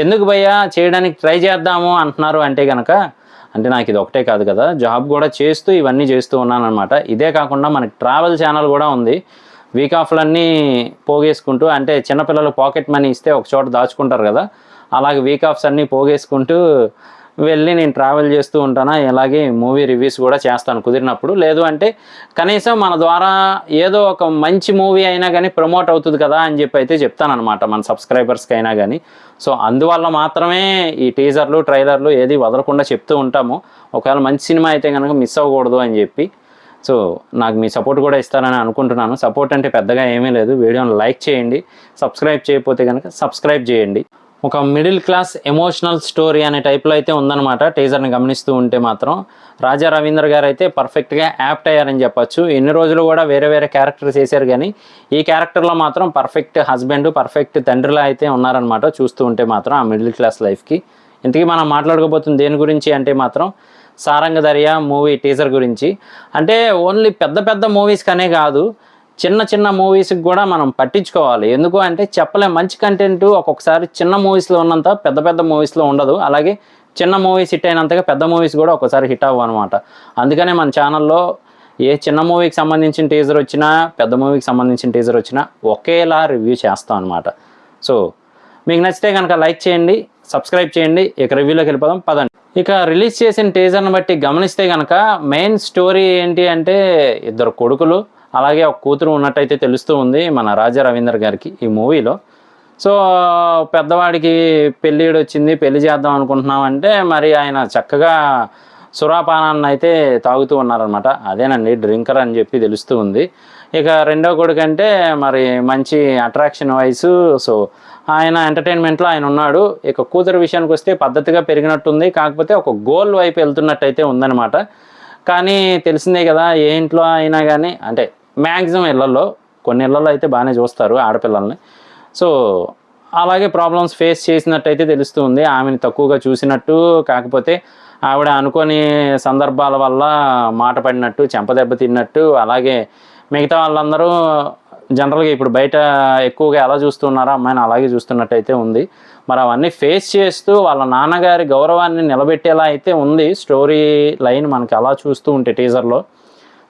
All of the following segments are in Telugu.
ఎందుకు భయ్యా చేయడానికి ట్రై చేద్దాము అంటున్నారు అంటే కనుక, అంటే నాకు ఇది ఒకటే కాదు కదా, జాబ్ కూడా చేస్తూ ఇవన్నీ చేస్తూ ఉన్నానన్నమాట. ఇదే కాకుండా మనకి ట్రావెల్ ఛానల్ కూడా ఉంది. వీక్ ఆఫ్లన్నీ పోగేసుకుంటూ, అంటే చిన్నపిల్లలు పాకెట్ మనీ ఇస్తే ఒక చోట దాచుకుంటారు కదా, అలాగే వీక్ ఆఫ్స్ అన్నీ పోగేసుకుంటూ వెళ్ళి నేను ట్రావెల్ చేస్తూ ఉంటాను. ఇలాగే మూవీ రివ్యూస్ కూడా చేస్తాను కుదిరినప్పుడు. లేదు అంటే కనీసం మన ద్వారా ఏదో ఒక మంచి మూవీ అయినా కానీ ప్రమోట్ అవుతుంది కదా అని చెప్పి అయితే చెప్తానమాట మన సబ్స్క్రైబర్స్కి అయినా కానీ. సో అందువల్ల మాత్రమే ఈ టీజర్లు ట్రైలర్లు ఏది వదలకుండా చెప్తూ ఉంటాము. ఒకవేళ మంచి సినిమా అయితే కనుక మిస్ అవ్వకూడదు అని చెప్పి. సో నాకు మీ సపోర్ట్ కూడా ఇస్తారని అనుకుంటున్నాను. సపోర్ట్ అంటే పెద్దగా ఏమీ లేదు, వీడియోని లైక్ చేయండి, సబ్స్క్రైబ్ చేయకపోతే కనుక సబ్స్క్రైబ్ చేయండి. ఒక మిడిల్ క్లాస్ ఎమోషనల్ స్టోరీ అనే టైప్లో అయితే ఉందన్నమాట. టీజర్ని గమనిస్తూ ఉంటే మాత్రం రాజా రవీంద్ర గారు అయితే పర్ఫెక్ట్గా యాప్ట్ అయ్యారని చెప్పచ్చు. ఎన్ని రోజులు కూడా వేరే వేరే క్యారెక్టర్స్ చేశారు కానీ ఈ క్యారెక్టర్లో మాత్రం పర్ఫెక్ట్ హస్బెండ్, పర్ఫెక్ట్ తండ్రిలా అయితే ఉన్నారనమాట. చూస్తూ ఉంటే మాత్రం ఆ మిడిల్ క్లాస్ లైఫ్కి. ఇంతకీ మనం మాట్లాడుకోబోతుంది దేని గురించి అంటే మాత్రం సారంగ దర్యా మూవీ టీజర్ గురించి. అంటే ఓన్లీ పెద్ద పెద్ద మూవీస్కనే కాదు, చిన్న చిన్న మూవీస్కి కూడా మనం పట్టించుకోవాలి. ఎందుకు అంటే చెప్పలేం, మంచి కంటెంట్ ఒక్కొక్కసారి చిన్న మూవీస్లో ఉన్నంత పెద్ద పెద్ద మూవీస్లో ఉండదు. అలాగే చిన్న మూవీస్ హిట్ అయినంతగా పెద్ద మూవీస్ కూడా ఒక్కోసారి హిట్ అవ్వవు అనమాట. అందుకనే మన ఛానల్లో ఏ చిన్న మూవీకి సంబంధించిన టీజర్ వచ్చినా పెద్ద మూవీకి సంబంధించిన టీజర్ వచ్చినా ఒకేలా రివ్యూ చేస్తాం అనమాట. సో మీకు నచ్చితే కనుక లైక్ చేయండి, సబ్స్క్రైబ్ చేయండి. ఇక రివ్యూలోకి వెళ్ళిపోదాం పదండి. ఇక రిలీజ్ చేసిన టీజర్ని బట్టి గమనిస్తే కనుక మెయిన్ స్టోరీ ఏంటి అంటే ఇద్దరు కొడుకులు అలాగే ఒక కూతురు ఉన్నట్టయితే తెలుస్తూ ఉంది మన రాజా రవీంద్ర గారికి ఈ మూవీలో. సో పెద్దవాడికి పెళ్ళిడు వచ్చింది, పెళ్లి చేద్దాం అనుకుంటున్నామంటే మరి ఆయన చక్కగా సురాపానాన్ని అయితే తాగుతూ ఉన్నారనమాట. అదేనండి డ్రింకర్ అని చెప్పి తెలుస్తూ ఉంది. ఇక రెండో కొడుకు అంటే మరి మంచి అట్రాక్షన్ వయసు, సో ఆయన ఎంటర్టైన్మెంట్లో ఆయన ఉన్నాడు. ఇక కూతురు విషయానికి వస్తే పద్ధతిగా పెరిగినట్టుంది, కాకపోతే ఒక గోల్ వైపు వెళ్తున్నట్టయితే ఉందన్నమాట. కానీ తెలిసిందే కదా, ఏ ఇంట్లో అయినా కానీ అంటే మ్యాక్సిమం ఇళ్లలో, కొన్ని ఇళ్లలో అయితే బాగానే చూస్తారు ఆడపిల్లల్ని. సో అలాగే ప్రాబ్లమ్స్ ఫేస్ చేసినట్టయితే తెలుస్తుంది. ఆమెను తక్కువగా చూసినట్టు, కాకపోతే ఆవిడ అనుకోని సందర్భాల వల్ల మాట పడినట్టు, చెంపదెబ్బ తిన్నట్టు, అలాగే మిగతా వాళ్ళందరూ జనరల్గా ఇప్పుడు బయట ఎక్కువగా ఎలా చూస్తున్నారో అమ్మాయిని అలాగే చూస్తున్నట్టయితే ఉంది. మరి అవన్నీ ఫేస్ చేస్తూ వాళ్ళ నాన్నగారి గౌరవాన్ని నిలబెట్టేలా అయితే ఉంది స్టోరీ లైన్ మనకి అలా చూస్తూ ఉంటే టీజర్లో.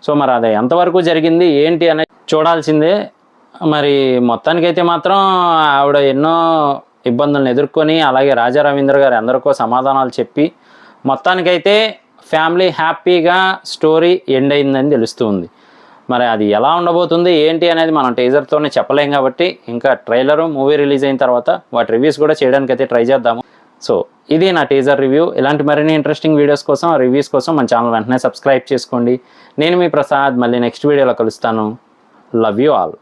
సో మరి అది ఎంతవరకు జరిగింది ఏంటి అనేది చూడాల్సిందే. మరి మొత్తానికైతే మాత్రం ఆవిడ ఎన్నో ఇబ్బందులను ఎదుర్కొని అలాగే రాజా రవీంద్ర గారు ఎందరికో సమాధానాలు చెప్పి మొత్తానికైతే ఫ్యామిలీ హ్యాపీగా స్టోరీ ఎండ్ అయిందని తెలుస్తుంది. మరి అది ఎలా ఉండబోతుంది ఏంటి అనేది మనం టీజర్తోనే చెప్పలేం కాబట్టి ఇంకా ట్రైలరు మూవీ రిలీజ్ అయిన తర్వాత వాటి రివ్యూస్ కూడా చేయడానికి అయితే ట్రై చేద్దాము. సో ఇది నా టీజర్ రివ్యూ. ఇలాంటి మరిన్ని ఇంట్రెస్టింగ్ వీడియోస్ కోసం, రివ్యూస్ కోసం మన ఛానల్ వెంటనే సబ్స్క్రైబ్ చేసుకోండి. నేను మీ ప్రసాద్, మళ్ళీ నెక్స్ట్ వీడియోలో కలుస్తాను. Love you all.